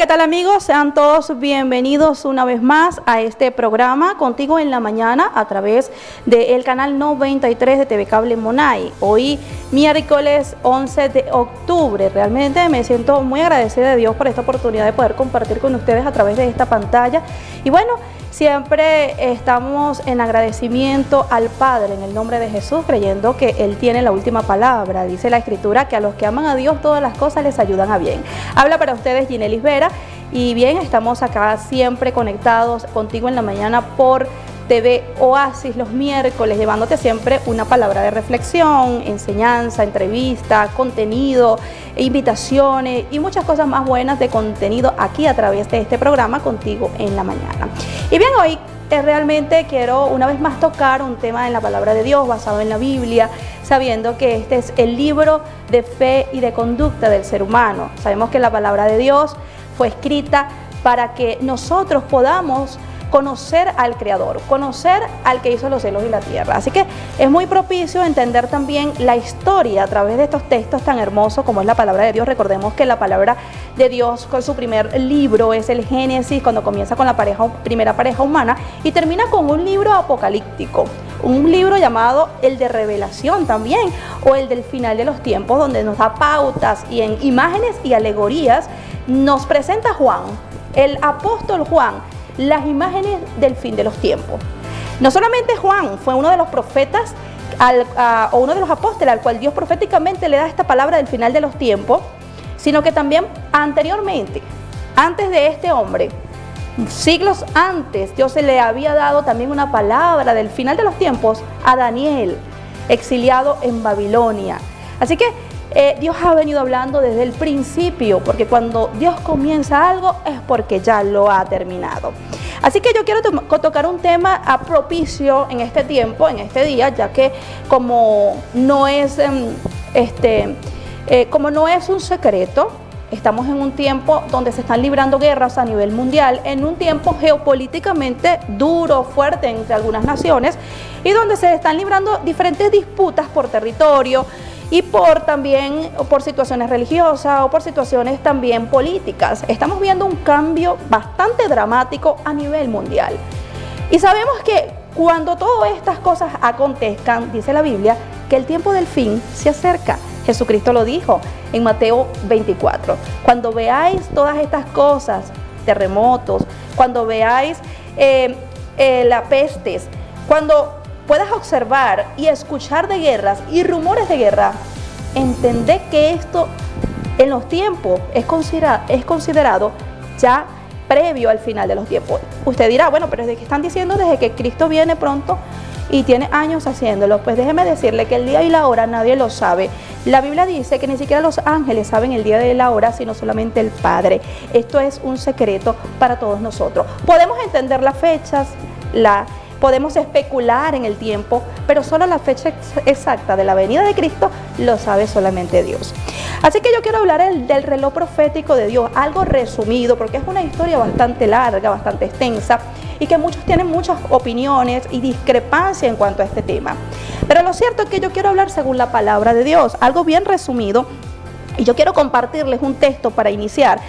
¿qué tal amigos? Sean todos bienvenidos una vez más a este programa Contigo en la Mañana a través del canal 93 de TV Cable Monay. Hoy miércoles 11 de octubre. Realmente me siento muy agradecida de Dios por esta oportunidad de poder compartir con ustedes a través de esta pantalla. Y bueno, siempre estamos en agradecimiento al Padre en el nombre de Jesús, creyendo que Él tiene la última palabra. Dice la Escritura que a los que aman a Dios todas las cosas les ayudan a bien. Habla para ustedes Ginelis Vera y bien, estamos acá siempre conectados Contigo en la Mañana por TV Oasis los miércoles, llevándote siempre una palabra de reflexión, enseñanza, entrevista, contenido, invitaciones y muchas cosas más buenas de contenido aquí a través de este programa Contigo en la Mañana. Y bien, hoy realmente quiero una vez más tocar un tema en la palabra de Dios basado en la Biblia, sabiendo que este es el libro de fe y de conducta del ser humano. Sabemos que la palabra de Dios fue escrita para que nosotros podamos conocer al Creador, conocer al que hizo los cielos y la tierra. Así que es muy propicio entender también la historia a través de estos textos tan hermosos como es la palabra de Dios. Recordemos que la palabra de Dios con su primer libro es el Génesis, cuando comienza con la primera pareja humana y termina con un libro apocalíptico, un libro llamado el de Revelación también, o el del final de los tiempos, donde nos da pautas y en imágenes y alegorías nos presenta Juan, el apóstol Juan, las imágenes del fin de los tiempos. No solamente Juan fue uno de los profetas o uno de los apóstoles al cual Dios proféticamente le da esta palabra del final de los tiempos, sino que también anteriormente, antes de este hombre, siglos antes, Dios se le había dado también una palabra del final de los tiempos a Daniel, exiliado en Babilonia. Así que Dios ha venido hablando desde el principio, porque cuando Dios comienza algo es porque ya lo ha terminado. Así que yo quiero tocar un tema propicio en este tiempo, en este día, ya que como no es un secreto, estamos en un tiempo donde se están librando guerras a nivel mundial, en un tiempo geopolíticamente duro, fuerte entre algunas naciones, y donde se están librando diferentes disputas por territorio, y por situaciones religiosas o por situaciones también políticas. Estamos viendo un cambio bastante dramático a nivel mundial. Y sabemos que cuando todas estas cosas acontezcan, dice la Biblia, que el tiempo del fin se acerca. Jesucristo lo dijo en Mateo 24. Cuando veáis todas estas cosas, terremotos, cuando veáis las pestes, cuando puedas observar y escuchar de guerras y rumores de guerra, entended que esto en los tiempos es considerado ya previo al final de los tiempos. Usted dirá, bueno, pero ¿desde qué están diciendo? Desde que Cristo viene pronto y tiene años haciéndolo. Pues déjeme decirle que el día y la hora nadie lo sabe. La Biblia dice que ni siquiera los ángeles saben el día y la hora, sino solamente el Padre. Esto es un secreto para todos nosotros. Podemos entender las fechas, podemos especular en el tiempo, pero solo la fecha exacta de la venida de Cristo lo sabe solamente Dios. Así que yo quiero hablar del reloj profético de Dios, algo resumido, porque es una historia bastante larga, bastante extensa, y que muchos tienen muchas opiniones y discrepancias en cuanto a este tema. Pero lo cierto es que yo quiero hablar según la palabra de Dios, algo bien resumido, y yo quiero compartirles un texto para iniciar.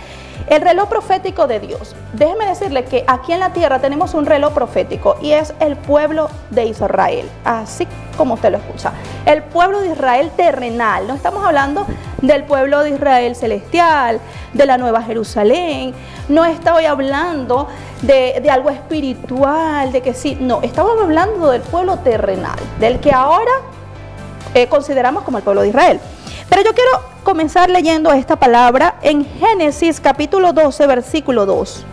El reloj profético de Dios. Déjeme decirle que aquí en la tierra tenemos un reloj profético y es el pueblo de Israel, así como usted lo escucha. El pueblo de Israel terrenal, no estamos hablando del pueblo de Israel celestial, de la Nueva Jerusalén, no estoy hablando de algo espiritual, de que sí, no, estamos hablando del pueblo terrenal, del que ahora consideramos como el pueblo de Israel. Pero yo quiero comenzar leyendo esta palabra en Génesis capítulo 12, versículo 2.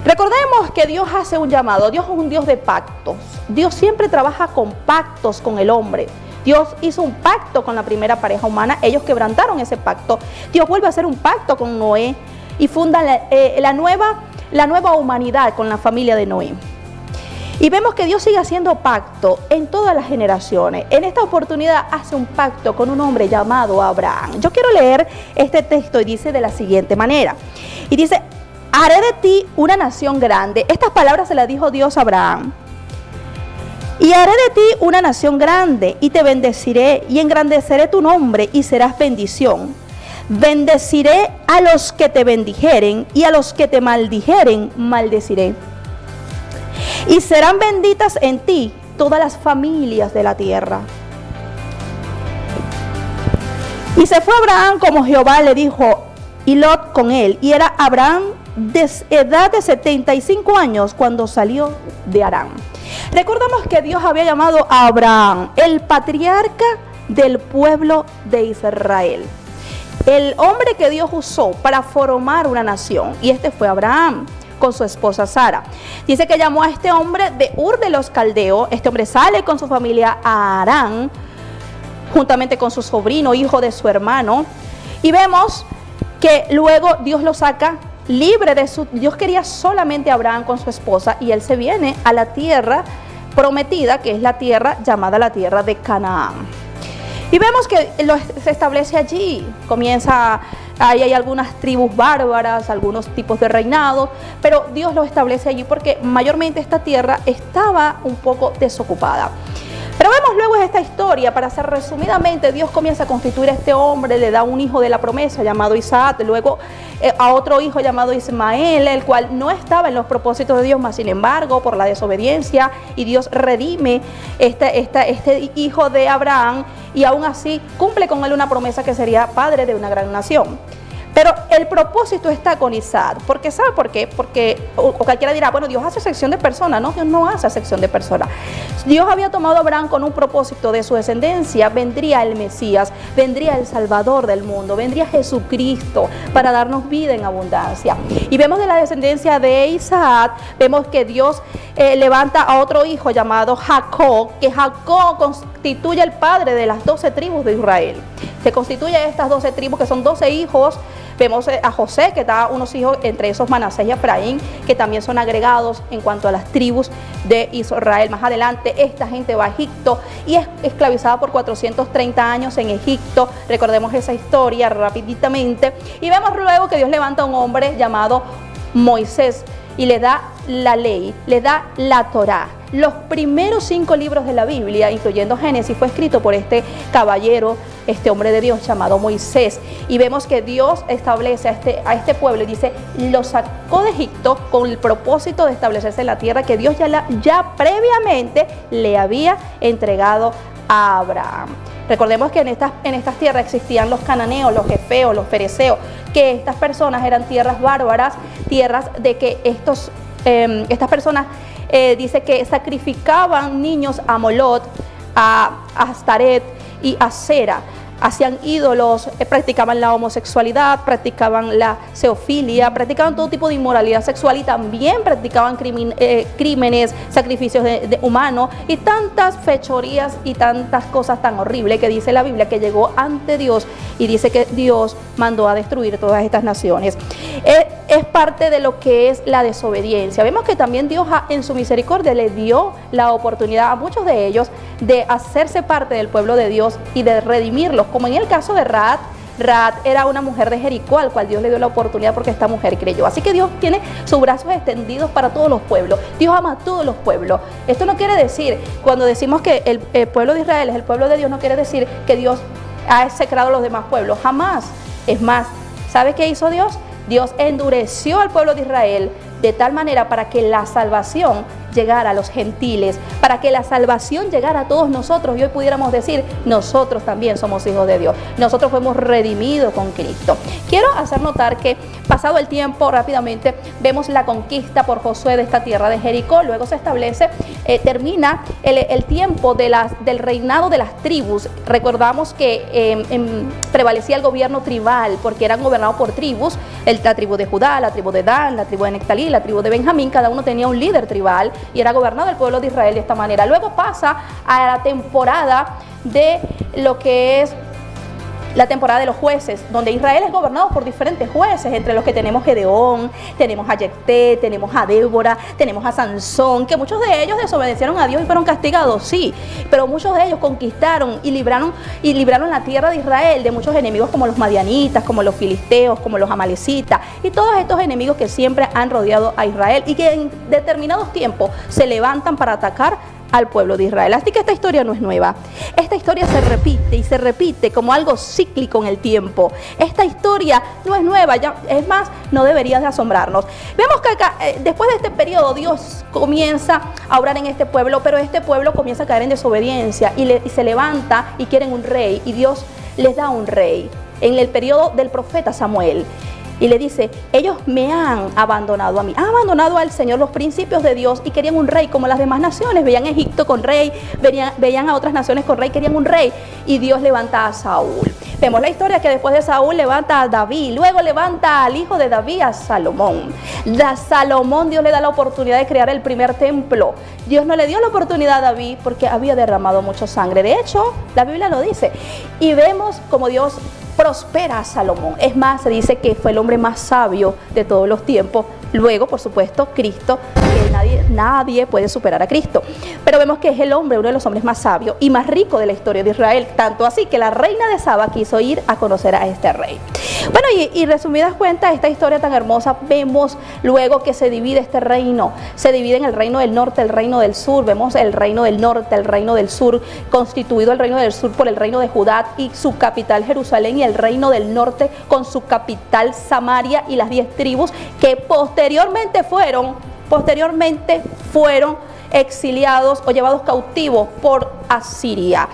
Recordemos que Dios hace un llamado, Dios es un Dios de pactos. Dios siempre trabaja con pactos con el hombre. Dios hizo un pacto con la primera pareja humana, ellos quebrantaron ese pacto. Dios vuelve a hacer un pacto con Noé y funda la nueva humanidad con la familia de Noé. Y vemos que Dios sigue haciendo pacto en todas las generaciones. En esta oportunidad hace un pacto con un hombre llamado Abraham. Yo quiero leer este texto y dice de la siguiente manera. Y dice, haré de ti una nación grande. Estas palabras se las dijo Dios a Abraham. Y haré de ti una nación grande y te bendeciré y engrandeceré tu nombre y serás bendición. Bendeciré a los que te bendijeren y a los que te maldijeren, maldeciré. Y serán benditas en ti todas las familias de la tierra. Y se fue Abraham como Jehová le dijo, y Lot con él. Y era Abraham de edad de 75 años cuando salió de Harán. Recordamos que Dios había llamado a Abraham el patriarca del pueblo de Israel, el hombre que Dios usó para formar una nación, y este fue Abraham con su esposa Sara. Dice que llamó a este hombre de Ur de los Caldeos. Este hombre sale con su familia a Harán, juntamente con su sobrino, hijo de su hermano, y vemos que luego Dios lo saca libre de su... Dios quería solamente a Abraham con su esposa, y él se viene a la tierra prometida, que es la tierra llamada la tierra de Canaán. Y vemos que se establece allí, ahí hay algunas tribus bárbaras, algunos tipos de reinados, pero Dios lo establece allí porque mayormente esta tierra estaba un poco desocupada. Pero vemos luego esta historia, para hacer resumidamente, Dios comienza a constituir a este hombre, le da un hijo de la promesa llamado Isaac, luego a otro hijo llamado Ismael, el cual no estaba en los propósitos de Dios, mas sin embargo, por la desobediencia, y Dios redime este hijo de Abraham, y aún así cumple con él una promesa que sería padre de una gran nación. Pero el propósito está con Isaac. ¿Porque sabe por qué? Porque o cualquiera dirá, bueno, Dios hace excepción de personas. No, Dios no hace excepción de personas. Dios había tomado a Abraham con un propósito. De su descendencia vendría el Mesías, vendría el Salvador del mundo, vendría Jesucristo para darnos vida en abundancia. Y vemos de la descendencia de Isaac, vemos que Dios levanta a otro hijo llamado Jacob, que Jacob constituye el padre de las 12 tribus de Israel. Se constituye estas 12 tribus, que son 12 hijos. Vemos a José, que da unos hijos, entre esos Manasés y Efraín, que también son agregados en cuanto a las tribus de Israel. Más adelante esta gente va a Egipto y es esclavizada por 430 años en Egipto. Recordemos esa historia rapiditamente. Y vemos luego que Dios levanta a un hombre llamado Moisés y le da la ley, le da la Torá. Los primeros 5 libros de la Biblia, incluyendo Génesis, fue escrito por este caballero, este hombre de Dios llamado Moisés. Y vemos que Dios establece a este pueblo y dice, lo sacó de Egipto con el propósito de establecerse en la tierra que Dios ya previamente le había entregado a Abraham. Recordemos que en estas tierras existían los cananeos, los jefeos, los fereceos, que estas personas eran tierras bárbaras, tierras de que estas personas dice que sacrificaban niños a Molot, a Astaret y a Sera. Hacían ídolos, practicaban la homosexualidad, practicaban la zoofilia, practicaban todo tipo de inmoralidad sexual y también practicaban crímenes, sacrificios de humanos y tantas fechorías y tantas cosas tan horribles que dice la Biblia que llegó ante Dios y dice que Dios mandó a destruir todas estas naciones. Es parte de lo que es la desobediencia. Vemos que también Dios en su misericordia le dio la oportunidad a muchos de ellos de hacerse parte del pueblo de Dios y de redimirlos, como en el caso de Rahab. Rahab era una mujer de Jericó, al cual Dios le dio la oportunidad porque esta mujer creyó. Así que Dios tiene sus brazos extendidos para todos los pueblos. Dios ama a todos los pueblos. Esto no quiere decir, cuando decimos que el pueblo de Israel es el pueblo de Dios, no quiere decir que Dios ha execrado a los demás pueblos. Jamás. Es más, ¿sabe qué hizo Dios? Dios endureció al pueblo de Israel de tal manera para que la salvación llegara a los gentiles, para que la salvación llegara a todos nosotros y hoy pudiéramos decir, nosotros también somos hijos de Dios, nosotros fuimos redimidos con Cristo. Quiero hacer notar que pasado el tiempo, rápidamente, vemos la conquista por Josué de esta tierra de Jericó, luego se establece, termina el tiempo del reinado de las tribus. Recordamos que prevalecía el gobierno tribal, porque eran gobernados por tribus, la tribu de Judá, la tribu de Dan, la tribu de Neftalí, la tribu de Benjamín, cada uno tenía un líder tribal y era gobernado el pueblo de Israel de esta manera. Luego pasa a la temporada de lo que es la temporada de los jueces, donde Israel es gobernado por diferentes jueces, entre los que tenemos Gedeón, tenemos a Jefté, tenemos a Débora, tenemos a Sansón, que muchos de ellos desobedecieron a Dios y fueron castigados, sí, pero muchos de ellos conquistaron y libraron la tierra de Israel de muchos enemigos como los madianitas, como los filisteos, como los amalecitas y todos estos enemigos que siempre han rodeado a Israel y que en determinados tiempos se levantan para atacar al pueblo de Israel. Así que esta historia no es nueva. Esta historia se repite y se repite como algo cíclico en el tiempo. Esta historia no es nueva, ya, es más, no debería de asombrarnos. Vemos que acá, después de este periodo, Dios comienza a obrar en este pueblo, pero este pueblo comienza a caer en desobediencia y se levanta y quieren un rey, y Dios les da un rey en el periodo del profeta Samuel. Y le dice, ellos me han abandonado a mí, han abandonado al Señor, los principios de Dios, y querían un rey como las demás naciones. Veían a Egipto con rey, veían a otras naciones con rey, querían un rey, y Dios levanta a Saúl. Vemos la historia que después de Saúl levanta a David, luego levanta al hijo de David, a Salomón. A Salomón Dios le da la oportunidad de crear el primer templo. Dios no le dio la oportunidad a David porque había derramado mucha sangre. De hecho, la Biblia lo dice. Y vemos como Dios prospera a Salomón. Es más, se dice que fue el hombre más sabio de todos los tiempos. Luego, por supuesto, Cristo, que nadie puede superar a Cristo. Pero vemos que es el hombre, uno de los hombres más sabios y más ricos de la historia de Israel. Tanto así que la reina de Saba quiso ir a conocer a este rey. Bueno, y resumidas cuentas, esta historia tan hermosa, vemos luego que se divide este reino. Se divide en el reino del norte, el reino del sur. Vemos el reino del norte, el reino del sur, constituido el reino del sur por el reino de Judá y su capital Jerusalén, y el reino del norte con su capital Samaria y las 10 tribus que posteriormente fueron exiliados o llevados cautivos por Asiria.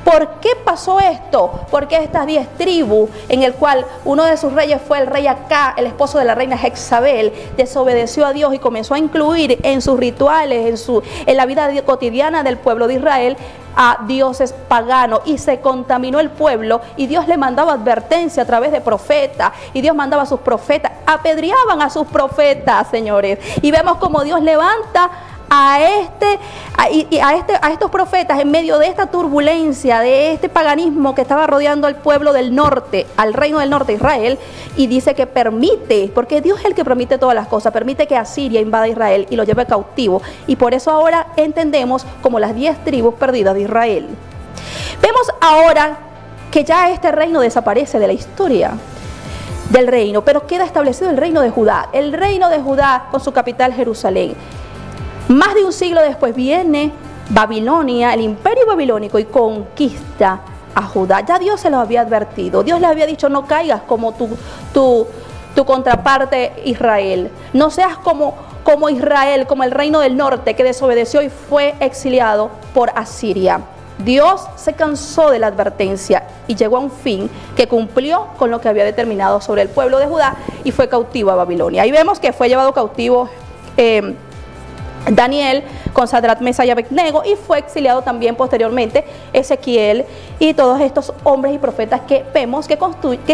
¿Por qué pasó esto? Porque estas 10 tribus, en el cual uno de sus reyes fue el rey Acá, el esposo de la reina Jezabel, desobedeció a Dios y comenzó a incluir en sus rituales, en la vida cotidiana del pueblo de Israel, a dioses paganos, y se contaminó el pueblo, y Dios le mandaba advertencia a través de profetas, y Dios mandaba a sus profetas, apedreaban a sus profetas, señores, y vemos como Dios levanta a estos profetas en medio de esta turbulencia, de este paganismo que estaba rodeando al pueblo del norte, al reino del norte, Israel, y dice que permite, porque Dios es el que permite todas las cosas, permite que Asiria invada Israel y lo lleve cautivo, y por eso ahora entendemos como las 10 tribus perdidas de Israel. Vemos ahora que ya este reino desaparece de la historia del reino, pero queda establecido el reino de Judá con su capital Jerusalén. Más de un siglo después viene Babilonia, el imperio babilónico, y conquista a Judá. Ya Dios se lo había advertido. Dios le había dicho, no caigas como tu contraparte Israel. No seas como Israel, como el reino del norte que desobedeció y fue exiliado por Asiria. Dios se cansó de la advertencia y llegó a un fin que cumplió con lo que había determinado sobre el pueblo de Judá, y fue cautivo a Babilonia. Ahí vemos que fue llevado cautivo Daniel con Sadrach, Mesach y Abednego, y fue exiliado también posteriormente Ezequiel y todos estos hombres y profetas que vemos que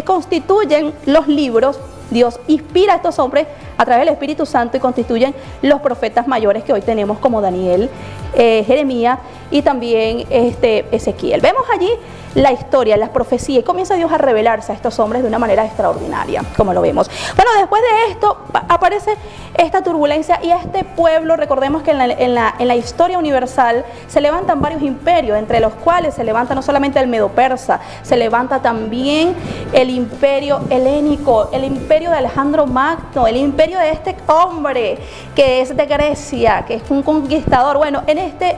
constituyen los libros. Dios inspira a estos hombres a través del Espíritu Santo y constituyen los profetas mayores que hoy tenemos, como Daniel, Jeremías y también Ezequiel. Vemos allí la historia, las profecías, y comienza Dios a revelarse a estos hombres de una manera extraordinaria, como lo vemos. Bueno, después de esto aparece esta turbulencia, y este pueblo, recordemos que en la historia universal se levantan varios imperios, entre los cuales se levanta no solamente el Medo-Persa, se levanta también el imperio helénico, el imperio de Alejandro Magno, el imperio de este hombre que es de Grecia, que es un conquistador. Bueno, en este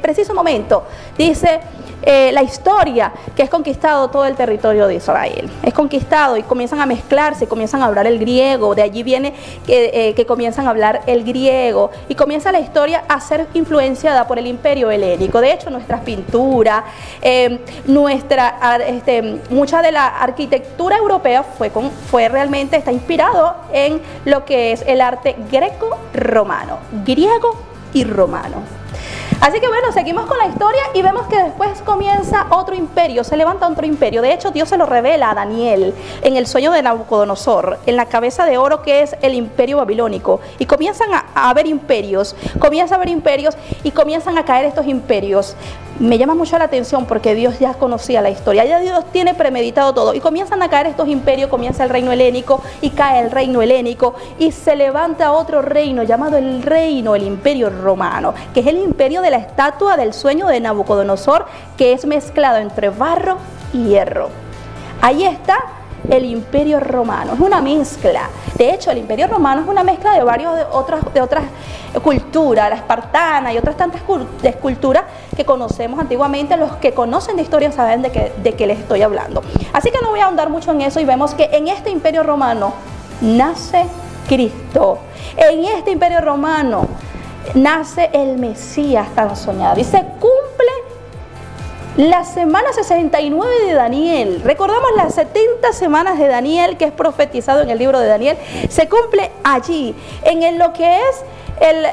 preciso momento dice la historia que es conquistado todo el territorio de Israel. Es conquistado y comienzan a mezclarse, comienzan a hablar el griego. De allí viene que comienzan a hablar el griego, y comienza la historia a ser influenciada por el imperio helénico. De hecho, nuestras pinturas, mucha de la arquitectura europea está inspirado en lo que es el arte greco-romano, griego y romano. Así que bueno, seguimos con la historia y vemos que después comienza otro imperio, se levanta otro imperio. De hecho, Dios se lo revela a Daniel en el sueño de Nabucodonosor, en la cabeza de oro que es el imperio babilónico. Y comienzan a haber imperios, y comienzan a caer estos imperios. Me llama mucho la atención porque Dios ya conocía la historia, ya Dios tiene premeditado todo, y comienzan a caer estos imperios. Comienza el reino helénico y cae el reino helénico, y se levanta otro reino llamado el imperio romano, que es el imperio de la estatua del sueño de Nabucodonosor, que es mezclado entre barro y hierro. Ahí está el Imperio Romano. Es una mezcla. De hecho, el Imperio Romano es una mezcla de otras culturas, la espartana y otras tantas culturas que conocemos antiguamente. Los que conocen de historia saben de qué les estoy hablando. Así que no voy a ahondar mucho en eso, y vemos que en este Imperio Romano nace Cristo. En este Imperio Romano nace el Mesías tan soñado y se cumple la semana 69 de Daniel. Recordamos las 70 semanas de Daniel, que es profetizado en el libro de Daniel. Se cumple allí, en lo que es el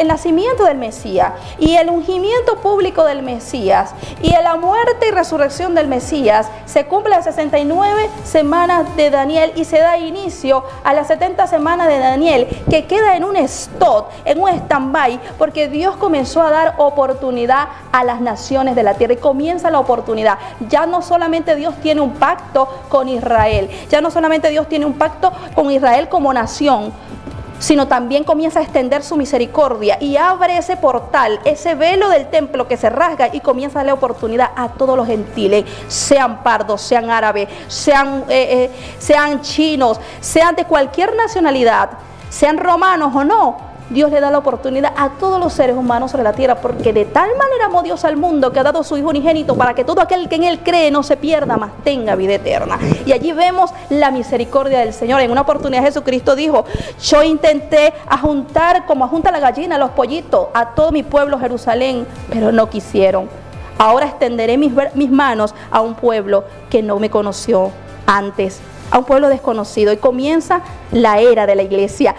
nacimiento del Mesías y el ungimiento público del Mesías y la muerte y resurrección del Mesías. Se cumple las 69 semanas de Daniel y se da inicio a las 70 semanas de Daniel, que queda en un stop, en un stand-by, porque Dios comenzó a dar oportunidad a las naciones de la tierra, y comienza la oportunidad. Ya no solamente Dios tiene un pacto con Israel, ya no solamente Dios tiene un pacto con Israel como nación, sino también comienza a extender su misericordia y abre ese portal, ese velo del templo que se rasga, y comienza a darle oportunidad a todos los gentiles, sean pardos, sean árabes, sean chinos, sean de cualquier nacionalidad, sean romanos o no. Dios le da la oportunidad a todos los seres humanos sobre la tierra, porque de tal manera amó Dios al mundo que ha dado su Hijo unigénito para que todo aquel que en Él cree no se pierda, mas tenga vida eterna. Y allí vemos la misericordia del Señor. En una oportunidad Jesucristo dijo: yo intenté ajuntar como ajunta la gallina los pollitos a todo mi pueblo Jerusalén, pero no quisieron. Ahora extenderé mis manos a un pueblo que no me conoció antes, a un pueblo desconocido. Y comienza la era de la iglesia,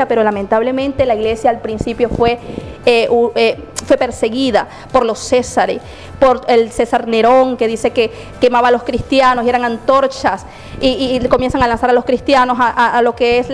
pero lamentablemente la iglesia al principio fue perseguida por los Césares, por el César Nerón, que dice que quemaba a los cristianos y eran antorchas, y comienzan a lanzar a los cristianos a lo que es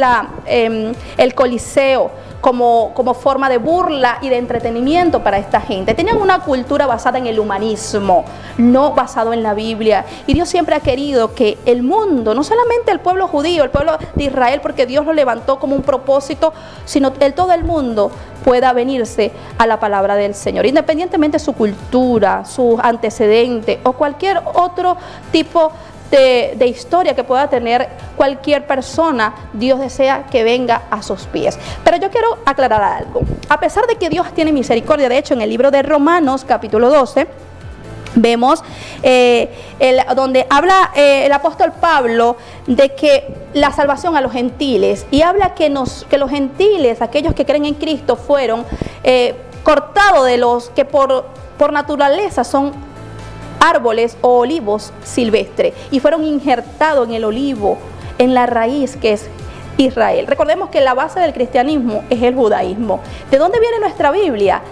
el Coliseo, como forma de burla y de entretenimiento para esta gente. Tenían una cultura basada en el humanismo, no basado en la Biblia. Y Dios siempre ha querido que el mundo, no solamente el pueblo judío, el pueblo de Israel, porque Dios lo levantó como un propósito, sino todo el mundo pueda venirse a la palabra del Señor, independientemente de su cultura, sus antecedentes o cualquier otro tipo de historia que pueda tener cualquier persona. Dios desea que venga a sus pies. Pero yo quiero aclarar algo. A pesar de que Dios tiene misericordia, de hecho en el libro de Romanos capítulo 12 vemos donde habla el apóstol Pablo de que la salvación a los gentiles, y habla que los gentiles, aquellos que creen en Cristo, fueron cortados de los que por naturaleza son árboles o olivos silvestres, y fueron injertados en el olivo, en la raíz que es Israel. Recordemos que la base del cristianismo es el judaísmo. ¿De dónde viene nuestra Biblia?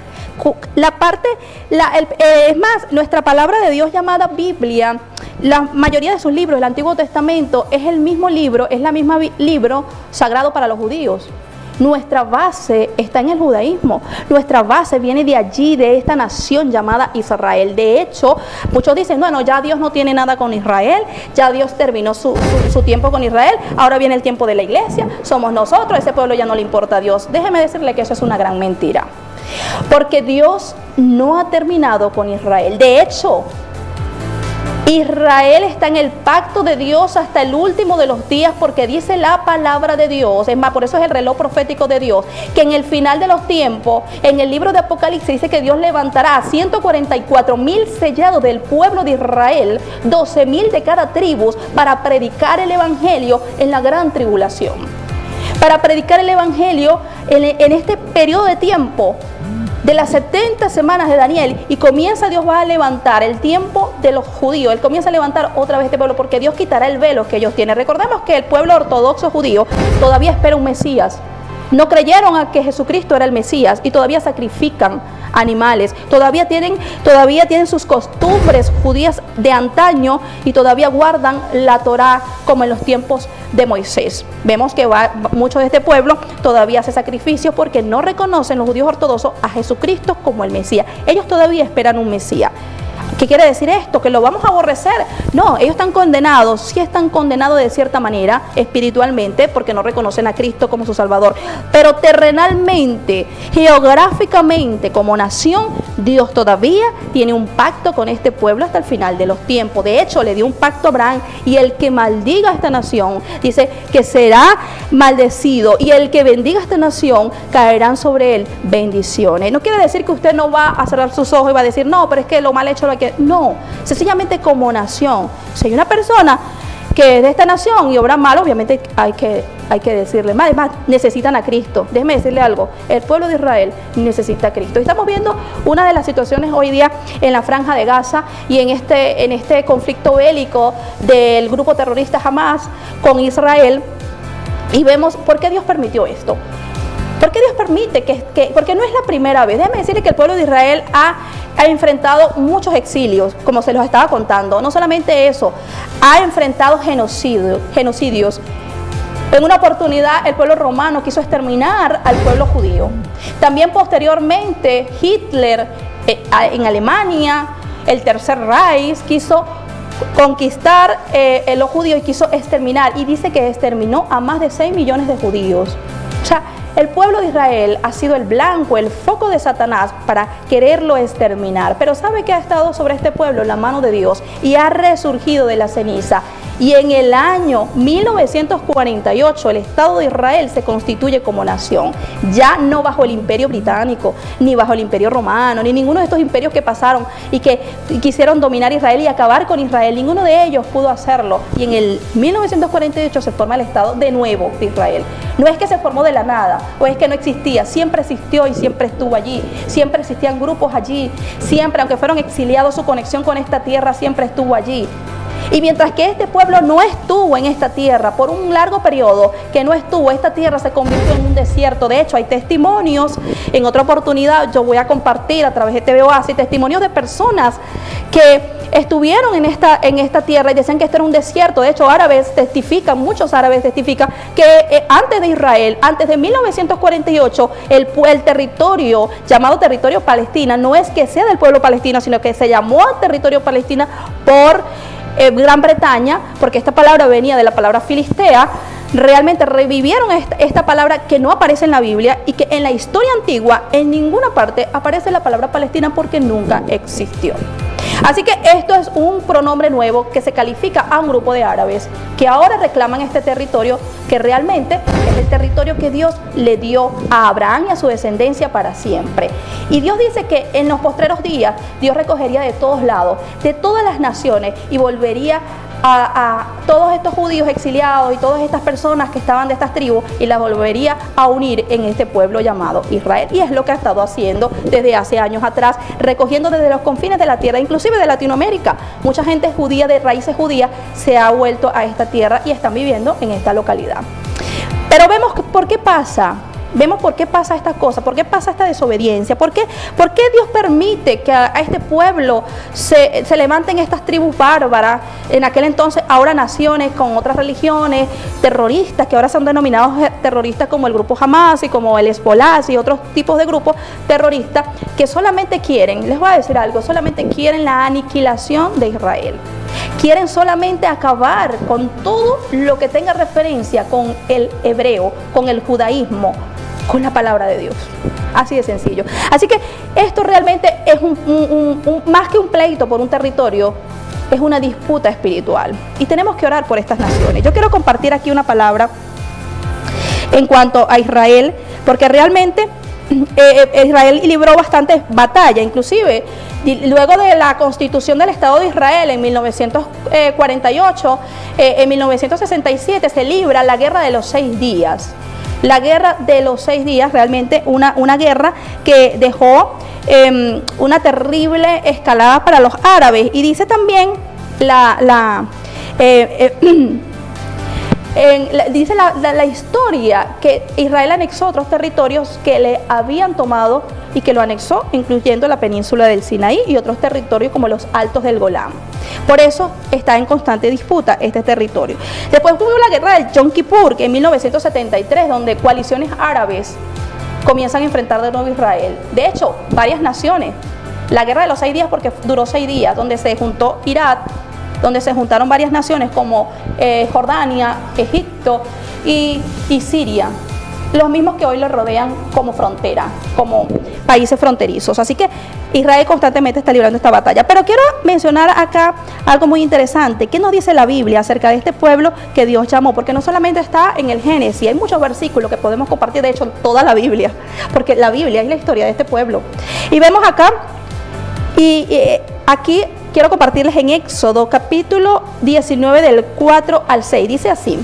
Es más, nuestra palabra de Dios llamada Biblia, la mayoría de sus libros del Antiguo Testamento es el mismo libro, es la misma libro sagrado para los judíos. Nuestra base está en el judaísmo. Nuestra base viene de allí, de esta nación llamada Israel. De hecho, muchos dicen: bueno, ya Dios no tiene nada con Israel, ya Dios terminó su tiempo con Israel, ahora viene el tiempo de la iglesia, somos nosotros, ese pueblo ya no le importa a Dios. Déjeme decirle que eso es una gran mentira, porque Dios no ha terminado con Israel. De hecho, Israel está en el pacto de Dios hasta el último de los días, porque dice la palabra de Dios. Es más, por eso es el reloj profético de Dios, que en el final de los tiempos, en el libro de Apocalipsis, dice que Dios levantará a 144,000 sellados del pueblo de Israel, 12,000 de cada tribu, para predicar el evangelio en la gran tribulación. Para predicar el evangelio en este periodo de tiempo de las 70 semanas de Daniel, y comienza Dios va a levantar el tiempo de los judíos. Él comienza a levantar otra vez este pueblo, porque Dios quitará el velo que ellos tienen. Recordemos que el pueblo ortodoxo judío todavía espera un Mesías. No creyeron a que Jesucristo era el Mesías y todavía sacrifican animales, todavía tienen sus costumbres judías de antaño, y todavía guardan la Torá como en los tiempos de Moisés. Vemos que mucho de este pueblo todavía hace sacrificios porque no reconocen los judíos ortodoxos a Jesucristo como el Mesías. Ellos todavía esperan un Mesías. ¿Qué quiere decir esto? ¿Que lo vamos a aborrecer? No, ellos están condenados, sí están condenados de cierta manera, espiritualmente, porque no reconocen a Cristo como su Salvador. Pero terrenalmente, geográficamente, como nación, Dios todavía tiene un pacto con este pueblo hasta el final de los tiempos. De hecho, le dio un pacto a Abraham, y el que maldiga a esta nación, dice que será maldecido, y el que bendiga a esta nación, caerán sobre él bendiciones. No quiere decir que usted no va a cerrar sus ojos y va a decir, no, pero es que lo mal hecho lo hay que... No, sencillamente como nación. Si hay una persona que es de esta nación y obra mal, obviamente hay que decirle más. Además, necesitan a Cristo. Déjeme decirle algo, el pueblo de Israel necesita a Cristo. Estamos viendo una de las situaciones hoy día en la Franja de Gaza y en este conflicto bélico del grupo terrorista Hamas con Israel, y vemos por qué Dios permitió esto. ¿Por qué Dios permite porque no es la primera vez? Déjeme decirle que el pueblo de Israel ha enfrentado muchos exilios, como se los estaba contando. No solamente eso, ha enfrentado genocidios. En una oportunidad el pueblo romano quiso exterminar al pueblo judío. También posteriormente Hitler en Alemania, el Tercer Reich, quiso conquistar los judíos y quiso exterminar. Y dice que exterminó a más de 6 millones de judíos. O sea, el pueblo de Israel ha sido el blanco, el foco de Satanás para quererlo exterminar. Pero ¿sabe qué ha estado sobre este pueblo? La mano de Dios, y ha resurgido de la ceniza. Y en el año 1948 el Estado de Israel se constituye como nación, ya no bajo el imperio británico, ni bajo el imperio romano, ni ninguno de estos imperios que pasaron y que quisieron dominar Israel y acabar con Israel. Ninguno de ellos pudo hacerlo. Y en el 1948 se forma el Estado de nuevo de Israel. No es que se formó de la nada, o es que no existía, siempre existió y siempre estuvo allí. Siempre existían grupos allí, siempre, aunque fueron exiliados, su conexión con esta tierra siempre estuvo allí. Y mientras que este pueblo no estuvo en esta tierra, por un largo periodo que no estuvo, esta tierra se convirtió en un desierto. De hecho, hay testimonios, en otra oportunidad yo voy a compartir a través de TV Oasis, testimonios de personas que estuvieron en esta tierra y decían que esto era un desierto. De hecho, muchos árabes testifican que antes de Israel, antes de 1948, el territorio llamado territorio Palestina, no es que sea del pueblo palestino, sino que se llamó territorio Palestina por Gran Bretaña, porque esta palabra venía de la palabra filistea. Realmente revivieron esta palabra que no aparece en la Biblia, y que en la historia antigua en ninguna parte aparece la palabra Palestina, porque nunca existió. Así que esto es un pronombre nuevo que se califica a un grupo de árabes que ahora reclaman este territorio, que realmente es el territorio que Dios le dio a Abraham y a su descendencia para siempre. Y Dios dice que en los postreros días Dios recogería de todos lados, de todas las naciones, y volvería a todos estos judíos exiliados y todas estas personas que estaban de estas tribus, y las volvería a unir en este pueblo llamado Israel. Y es lo que ha estado haciendo desde hace años atrás, recogiendo desde los confines de la tierra, inclusive de Latinoamérica. Mucha gente judía, de raíces judías, se ha vuelto a esta tierra y están viviendo en esta localidad. Pero vemos por qué pasa. Vemos por qué pasa esta cosa, por qué pasa esta desobediencia, por qué Dios permite que a este pueblo se levanten estas tribus bárbaras, en aquel entonces, ahora naciones con otras religiones, terroristas, que ahora son denominados terroristas, como el grupo Hamas y como el Hezbollah y otros tipos de grupos terroristas, que solamente quieren, les voy a decir algo, solamente quieren la aniquilación de Israel. Quieren solamente acabar con todo lo que tenga referencia con el hebreo, con el judaísmo, con la palabra de Dios. Así de sencillo. Así que esto realmente es más que un pleito por un territorio, es una disputa espiritual. Y tenemos que orar por estas naciones. Yo quiero compartir aquí una palabra en cuanto a Israel, porque realmente Israel libró bastantes batallas, inclusive luego de la constitución del Estado de Israel en 1948, en 1967 se libra la guerra de los 6 días. La guerra de los 6 días, realmente una guerra que dejó una terrible escalada para los árabes. Y dice también dice la historia que Israel anexó otros territorios que le habían tomado, y que lo anexó, incluyendo la península del Sinaí y otros territorios como los Altos del Golán. Por eso está en constante disputa este territorio. Después hubo la guerra del Yom Kippur, que en 1973, donde coaliciones árabes comienzan a enfrentar de nuevo a Israel. De hecho, varias naciones La guerra de los 6 días, porque duró 6 días, donde se juntó Irak, donde se juntaron varias naciones como Jordania, Egipto y Siria, los mismos que hoy lo rodean como frontera, como países fronterizos. Así que Israel constantemente está librando esta batalla. Pero quiero mencionar acá algo muy interesante. ¿Qué nos dice la Biblia acerca de este pueblo que Dios llamó? Porque no solamente está en el Génesis, hay muchos versículos que podemos compartir, de hecho, toda la Biblia, porque la Biblia es la historia de este pueblo. Y vemos acá, aquí quiero compartirles en Éxodo capítulo 19 del 4 al 6. Dice así: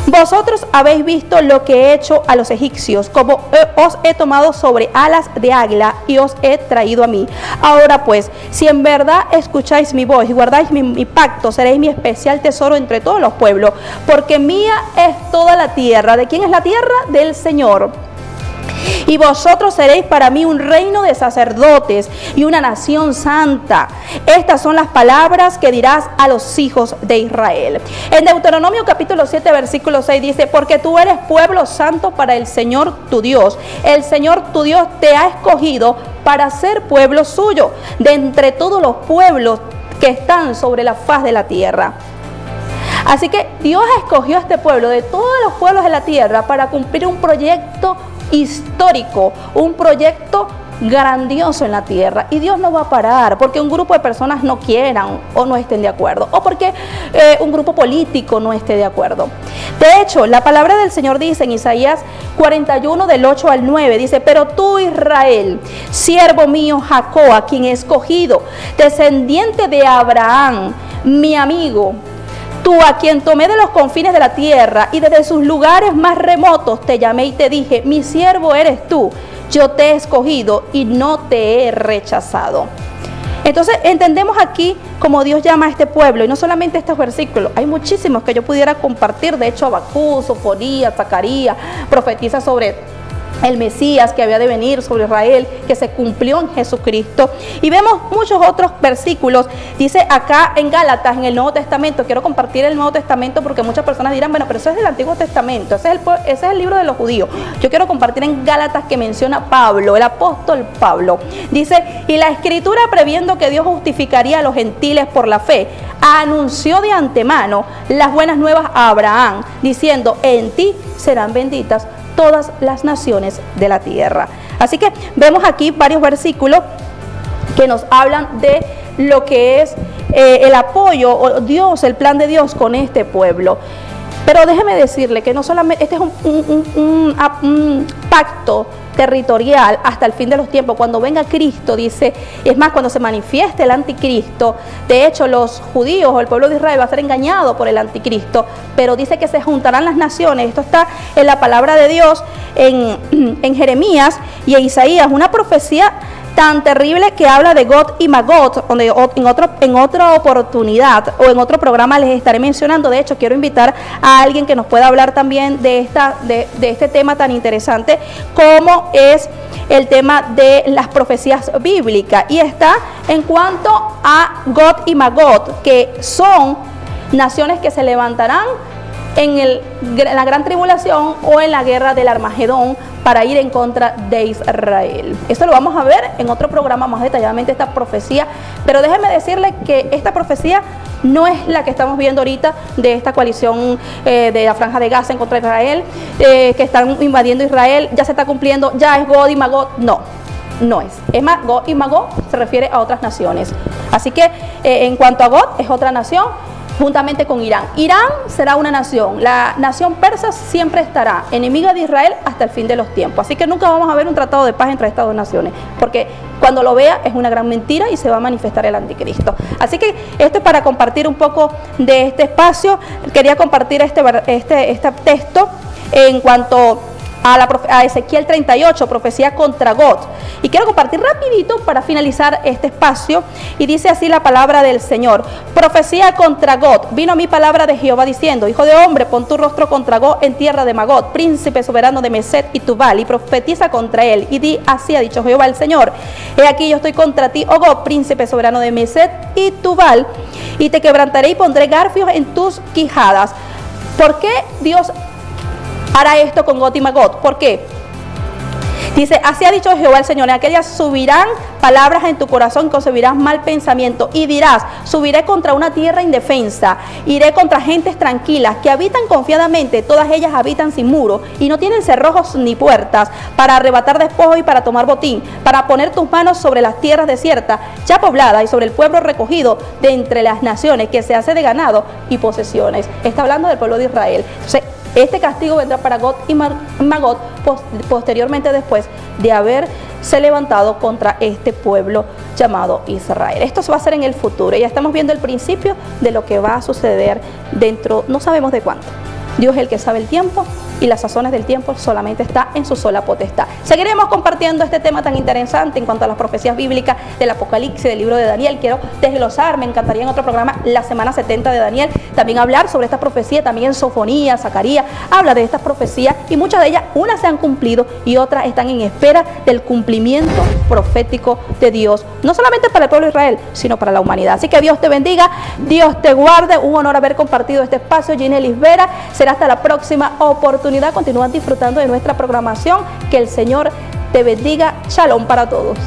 vosotros habéis visto lo que he hecho a los egipcios, como os he tomado sobre alas de águila y os he traído a mí. Ahora pues, si en verdad escucháis mi voz y guardáis mi pacto, seréis mi especial tesoro entre todos los pueblos, porque mía es toda la tierra. ¿De quién es la tierra? Del Señor. Y vosotros seréis para mí un reino de sacerdotes y una nación santa. Estas son las palabras que dirás a los hijos de Israel. En Deuteronomio capítulo 7 versículo 6 dice: porque tú eres pueblo santo para el Señor tu Dios. El Señor tu Dios te ha escogido para ser pueblo suyo de entre todos los pueblos que están sobre la faz de la tierra. Así que Dios escogió a este pueblo de todos los pueblos de la tierra para cumplir un proyecto histórico, un proyecto grandioso en la tierra. Y Dios no va a parar porque un grupo de personas no quieran o no estén de acuerdo, o porque un grupo político no esté de acuerdo. De hecho, la palabra del Señor dice en Isaías 41 del 8 al 9, dice: pero tú, Israel, siervo mío, Jacob, a quien he escogido, descendiente de Abraham, mi amigo, tú, a quien tomé de los confines de la tierra y desde sus lugares más remotos te llamé y te dije: mi siervo eres tú, yo te he escogido y no te he rechazado. Entonces entendemos aquí cómo Dios llama a este pueblo, y no solamente estos versículos, hay muchísimos que yo pudiera compartir. De hecho, Habacuc, Sofonías, Zacarías profetiza sobre el Mesías que había de venir sobre Israel, que se cumplió en Jesucristo. Y vemos muchos otros versículos. Dice acá en Gálatas, en el Nuevo Testamento, quiero compartir el Nuevo Testamento porque muchas personas dirán: bueno, pero eso es del Antiguo Testamento, ese es el libro de los judíos. Yo quiero compartir en Gálatas que menciona Pablo, el apóstol Pablo. Dice: y la Escritura, previendo que Dios justificaría a los gentiles por la fe, anunció de antemano las buenas nuevas a Abraham, diciendo: en ti serán benditas todas las naciones de la tierra. Así que vemos aquí varios versículos que nos hablan de lo que es el apoyo o Dios, el plan de Dios con este pueblo. Pero déjeme decirle que no solamente este es un pacto territorial hasta el fin de los tiempos. Cuando venga Cristo, dice, es más, cuando se manifieste el anticristo, de hecho los judíos o el pueblo de Israel va a ser engañado por el anticristo, pero dice que se juntarán las naciones. Esto está en la palabra de Dios en Jeremías y en Isaías, una profecía tan terrible que habla de Gog y Magog, donde en otra oportunidad o en otro programa les estaré mencionando. De hecho, quiero invitar a alguien que nos pueda hablar también de este tema tan interesante como es el tema de las profecías bíblicas, y está en cuanto a Gog y Magog, que son naciones que se levantarán en la gran tribulación o en la guerra del Armagedón para ir en contra de Israel. Esto lo vamos a ver en otro programa más detalladamente, esta profecía. Pero déjenme decirle que esta profecía no es la que estamos viendo ahorita de esta coalición de la Franja de Gaza en contra de Israel, que están invadiendo Israel. Ya se está cumpliendo, ya es Gog y Magog. No es. Es más, Gog y Magog se refiere a otras naciones. Así que en cuanto a Gog, es otra nación, juntamente con Irán. Irán será una nación. La nación persa siempre estará enemiga de Israel hasta el fin de los tiempos. Así que nunca vamos a ver un tratado de paz entre estas dos naciones, porque cuando lo vea es una gran mentira y se va a manifestar el anticristo. Así que esto es para compartir un poco de este espacio. Quería compartir este texto en cuanto a Ezequiel 38, profecía contra Gog. Y quiero compartir rapidito para finalizar este espacio. Y dice así la palabra del Señor: profecía contra Gog. Vino mi palabra de Jehová diciendo: hijo de hombre, pon tu rostro contra Gog en tierra de Magog, príncipe soberano de Meset y Tubal, y profetiza contra él. Y di: así ha dicho Jehová el Señor: he aquí yo estoy contra ti, oh Gog, príncipe soberano de Meset y Tubal, y te quebrantaré y pondré garfios en tus quijadas. ¿Por qué Dios hará esto con Gog y Magog? ¿Por qué? Dice, así ha dicho Jehová el Señor, en aquellas subirán palabras en tu corazón, concebirás mal pensamiento y dirás, subiré contra una tierra indefensa, iré contra gentes tranquilas que habitan confiadamente, todas ellas habitan sin muro y no tienen cerrojos ni puertas, para arrebatar despojo y para tomar botín, para poner tus manos sobre las tierras desiertas, ya pobladas, y sobre el pueblo recogido de entre las naciones, que se hace de ganado y posesiones. Está hablando del pueblo de Israel. Entonces, este castigo vendrá para Gog y Magog posteriormente, después de haberse levantado contra este pueblo llamado Israel. Esto va a ser en el futuro. Ya estamos viendo el principio de lo que va a suceder dentro, no sabemos de cuánto. Dios es el que sabe el tiempo y las sazones del tiempo solamente está en su sola potestad. Seguiremos compartiendo este tema tan interesante en cuanto a las profecías bíblicas del Apocalipsis, del libro de Daniel. Quiero desglosar, me encantaría en otro programa, la semana 70 de Daniel, también hablar sobre esta profecía, también Sofonías, Zacarías, habla de estas profecías y muchas de ellas, unas se han cumplido y otras están en espera del cumplimiento profético de Dios, no solamente para el pueblo de Israel, sino para la humanidad. Así que Dios te bendiga, Dios te guarde, un honor haber compartido este espacio. Ginelis Vera, será hasta la próxima oportunidad. Continúan disfrutando de nuestra programación. Que el Señor te bendiga. Shalom para todos.